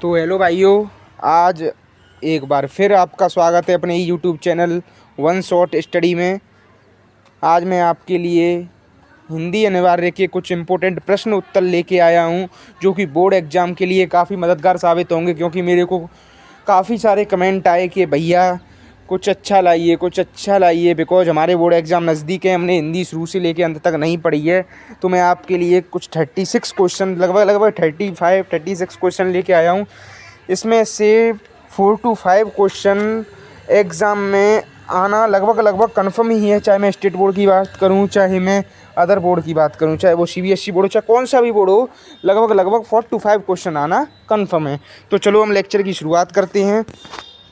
तो हेलो भाइयों, आज एक बार फिर आपका स्वागत है अपने YouTube channel one shot study में। आज मैं आपके लिए हिंदी अनिवार्य के कुछ इम्पोर्टेंट प्रश्न उत्तर लेके आया हूं, जो कि बोर्ड एग्ज़ाम के लिए काफ़ी मददगार साबित होंगे। क्योंकि मेरे को काफ़ी सारे कमेंट आए कि भैया कुछ अच्छा लाइए बिकॉज हमारे बोर्ड एग्ज़ाम नज़दीक है, हमने हिंदी शुरू से लेके अंत तक नहीं पढ़ी है। तो मैं आपके लिए कुछ 36 क्वेश्चन, लगभग 36 क्वेश्चन लेके आया हूँ। इसमें से 4 to 5 क्वेश्चन एग्ज़ाम में आना लगभग कन्फर्म ही है। चाहे मैं स्टेट बोर्ड की बात करूं, चाहे मैं अदर बोर्ड की बात करूं, चाहे वो CBSE बोर्ड हो, चाहे कौन सा भी बोर्ड हो, लगभग 4 to 5 क्वेश्चन आना कन्फर्म है। तो चलो हम लेक्चर की शुरुआत करते हैं।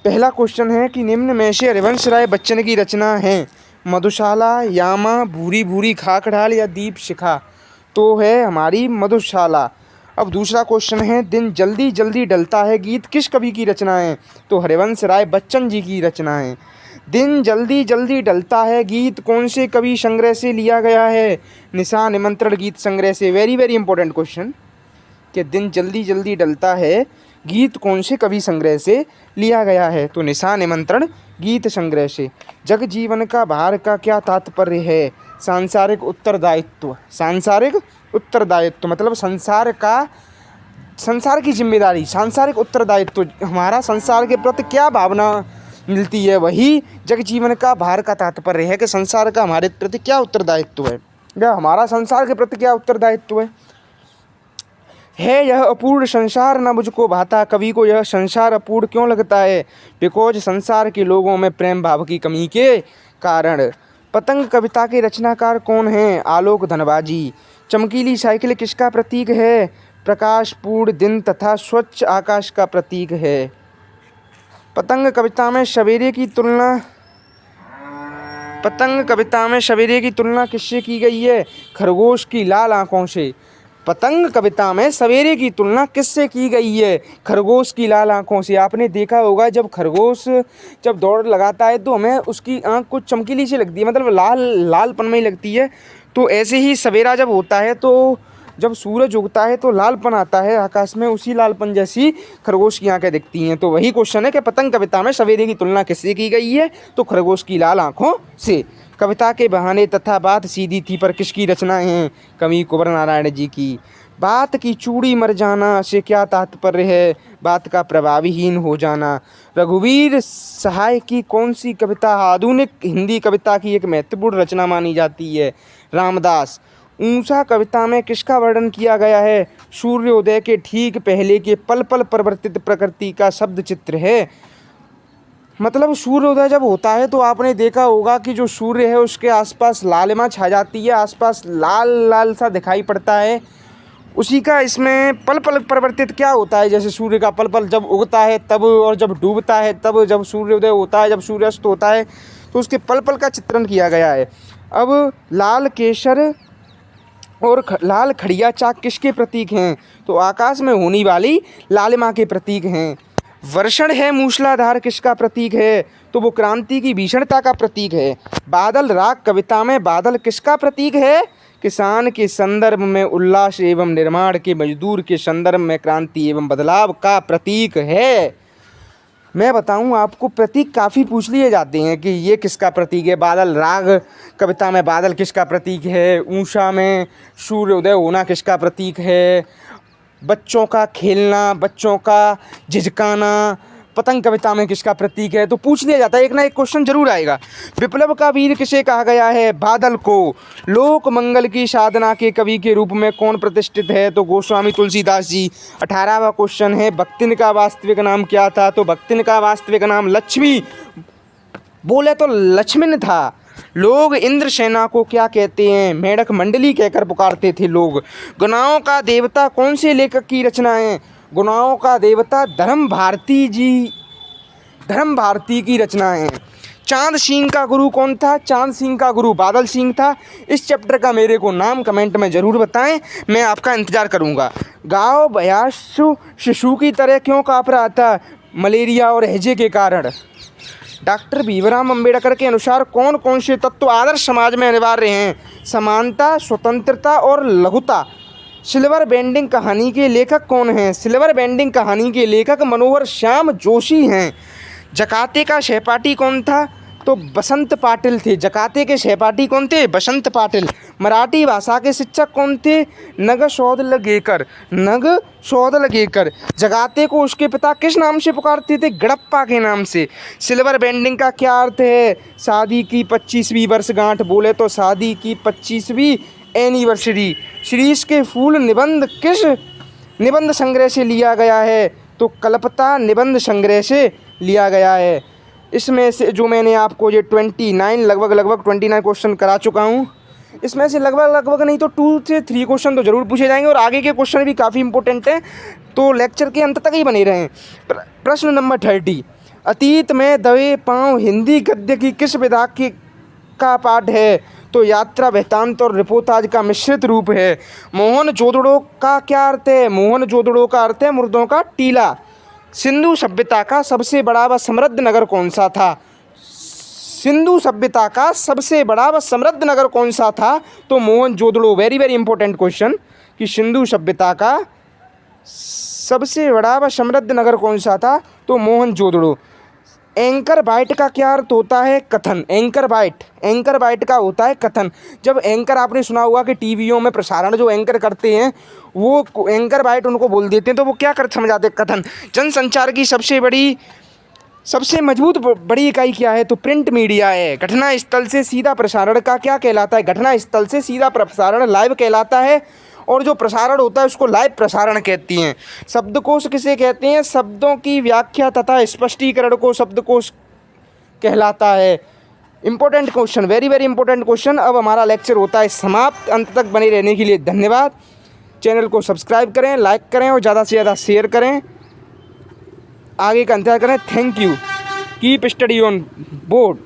पहला क्वेश्चन है कि निम्न में से हरिवंश राय बच्चन की रचना है मधुशाला, यामा, भूरी भूरी खाकढ़ाल या दीप शिखा। तो है हमारी मधुशाला। अब दूसरा क्वेश्चन है, दिन जल्दी जल्दी ढलता है गीत किस कवि की रचना है। तो हरिवंश राय बच्चन जी की रचना है। दिन जल्दी जल्दी ढलता है गीत कौन से कवि संग्रह से लिया गया है। निशा निमंत्रण गीत संग्रह से। वेरी वेरी इंपॉर्टेंट क्वेश्चन कि दिन जल्दी जल्दी ढलता है गीत कौन से कवि संग्रह से लिया गया है। तो निशा निमंत्रण गीत संग्रह से। जग जीवन का भार का क्या तात्पर्य है। सांसारिक उत्तरदायित्व। सांसारिक उत्तरदायित्व मतलब संसार की जिम्मेदारी, सांसारिक उत्तरदायित्व। हमारा संसार के प्रति क्या भावना मिलती है, वही जग जीवन का भार का तात्पर्य है कि संसार का हमारे प्रति क्या उत्तरदायित्व है, या हमारा संसार के प्रति क्या उत्तरदायित्व है यह अपूर्ण संसार न मुझको भाता। कवि को यह संसार अपूर्ण क्यों लगता है। बिकॉज संसार के लोगों में प्रेम भाव की कमी के कारण। पतंग कविता के रचनाकार कौन हैं। आलोक धनबाजी। चमकीली साइकिल किसका प्रतीक है। प्रकाश, पूर्ण दिन तथा स्वच्छ आकाश का प्रतीक है। पतंग कविता में सवेरे की तुलना किससे की गई है। खरगोश की लाल आँखों से। पतंग कविता में सवेरे की तुलना किससे की गई है। खरगोश की लाल आँखों से। आपने देखा होगा जब खरगोश जब दौड़ लगाता है तो हमें उसकी आँख कुछ चमकीली सी लगती है, मतलब लालपन में लगती है। तो ऐसे ही सवेरा जब होता है तो जब सूरज उगता है तो लालपन आता है आकाश में, उसी लालपन जैसी खरगोश की आंखें दिखती हैं। तो वही क्वेश्चन है कि पतंग कविता में सवेरे की तुलना किससे की गई है। तो खरगोश की लाल आंखों से। कविता के बहाने तथा बात सीधी थी पर किसकी रचना है। कवि कुंवर नारायण जी की। बात की चूड़ी मर जाना से क्या तात्पर्य है। बात का प्रभावहीन हो जाना। रघुवीर सहाय की कौन सी कविता आधुनिक हिंदी कविता की एक महत्वपूर्ण रचना मानी जाती है। रामदास। ऊषा कविता में किसका वर्णन किया गया है। सूर्योदय के ठीक पहले के पल पल परिवर्तित प्रकृति का शब्द चित्र है। मतलब सूर्योदय जब होता है तो आपने देखा होगा कि जो सूर्य है उसके आसपास लालिमा छा जाती है, आसपास लाल लाल सा दिखाई पड़ता है। उसी का इसमें पल पल परिवर्तित क्या होता है, जैसे सूर्य का पल पल जब उगता है तब, और जब डूबता है तब, जब सूर्योदय होता है, जब सूर्यास्त होता है, तो उसके पल पल का चित्रण किया गया है। अब लाल केसर और लाल खड़िया चाक किसके प्रतीक हैं। तो आकाश में होने वाली लालिमा के प्रतीक हैं। वर्षण है मूसलाधार किसका प्रतीक है। तो वो क्रांति की भीषणता का प्रतीक है। बादल राग कविता में बादल किसका प्रतीक है। किसान के संदर्भ में उल्लास एवं निर्माण के मजदूर के संदर्भ में क्रांति एवं बदलाव का प्रतीक है। मैं बताऊं आपको, प्रतीक काफ़ी पूछ लिए जाते हैं कि ये किसका प्रतीक है। बादल राग कविता में बादल किसका प्रतीक है। ऊषा में सूर्योदय होना किसका प्रतीक है। बच्चों का खेलना, बच्चों का झिझकाना पतंग कविता में किसका प्रतीक है। तो पूछ लिया जाता है, एक ना एक क्वेश्चन जरूर आएगा। विप्लव का वीर किसे कहा गया है। बादल को। लोक मंगल की साधना के कवि के रूप में कौन प्रतिष्ठित है। तो गोस्वामी तुलसीदास जी। 18वां क्वेश्चन है, भक्तिन का वास्तविक नाम क्या था। तो भक्तिन का वास्तविक नाम लक्ष्मी बोले तो लक्ष्मण था। लोग इंद्रसेना को क्या कहते हैं। मेढक मंडली कहकर पुकारते थे लोग। गुनाहों का देवता कौन से लेखक की रचना है। गुनाहों का देवता धर्म भारती की रचना है। चांद सिंह का गुरु कौन था। चांद सिंह का गुरु बादल सिंह था। इस चैप्टर का मेरे को नाम कमेंट में ज़रूर बताएं, मैं आपका इंतज़ार करूंगा। गाँव भयासु शिशु की तरह क्यों काँप रहा था। मलेरिया और हैजे के कारण। डॉक्टर भीमराव अंबेडकर के अनुसार कौन कौन से तत्व आदर्श समाज में अनिवार्य हैं। समानता, स्वतंत्रता और लघुता। सिल्वर बैंडिंग कहानी के लेखक कौन हैं? सिल्वर बैंडिंग कहानी के लेखक मनोहर श्याम जोशी हैं। जकाते का सहपाठी कौन था? तो बसंत पाटिल थे। जकाते के सहपाठी कौन थे? बसंत पाटिल। मराठी भाषा के शिक्षक कौन थे? नगशौदलगेकर। नगशौदलगेकर। जगाते को उसके पिता किस नाम से पुकारते थे? गड़प्पा के नाम से। सिल्वर बैंडिंग का क्या अर्थ है? शादी की 25वीं वर्षगांठ। बोले तो शादी की 25वीं एनिवर्सरी। शीरीष के फूल निबंध किस निबंध संग्रह से लिया गया है? तो कल्पता निबंध संग्रह से लिया गया है। इसमें से जो मैंने आपको ये 29 लगभग 29 क्वेश्चन करा चुका हूँ, इसमें से लगभग नहीं तो 2 से 3 क्वेश्चन तो ज़रूर पूछे जाएंगे और आगे के क्वेश्चन भी काफ़ी इंपॉर्टेंट हैं, तो लेक्चर के अंत तक ही बने रहें। प्रश्न नंबर 30, अतीत में दबे पाँव हिंदी गद्य की किस विधा की का पाठ है? तो यात्रा, वृत्तांत और रिपोर्टाज का मिश्रित रूप है। मोहनजोदड़ो का क्या अर्थ है? मोहनजोदड़ो का अर्थ है मुर्दों का टीला। सिंधु सभ्यता का सबसे बड़ा व समृद्ध नगर कौन सा था? सिंधु सभ्यता का सबसे बड़ा व समृद्ध नगर कौन सा था? तो मोहनजोदड़ो। वेरी इंपॉर्टेंट क्वेश्चन कि सिंधु सभ्यता का सबसे बड़ा व समृद्ध नगर कौन सा था? तो मोहनजोदड़ो। एंकर बाइट का क्या अर्थ होता है? कथन। एंकर बाइट का होता है कथन। जब एंकर, आपने सुना होगा कि टीवियों में प्रसारण जो एंकर करते हैं वो एंकर बाइट उनको बोल देते हैं, तो वो क्या कर समझाते हैं? कथन। जनसंचार की सबसे मजबूत बड़ी इकाई क्या है? तो प्रिंट मीडिया है। घटना स्थल से सीधा प्रसारण का क्या कहलाता है? घटना स्थल से सीधा प्रसारण लाइव कहलाता है, और जो प्रसारण होता है उसको लाइव प्रसारण कहती हैं। शब्दकोश किसे कहते हैं? शब्दों की व्याख्या तथा स्पष्टीकरण को शब्दकोश कहलाता है। Important question, very important question. अब हमारा लेक्चर होता है समाप्त। अंत तक बने रहने के लिए धन्यवाद। चैनल को सब्सक्राइब करें, लाइक करें और ज़्यादा से ज़्यादा शेयर करें, आगे का इंतजार करें। Thank you. Keep study on board.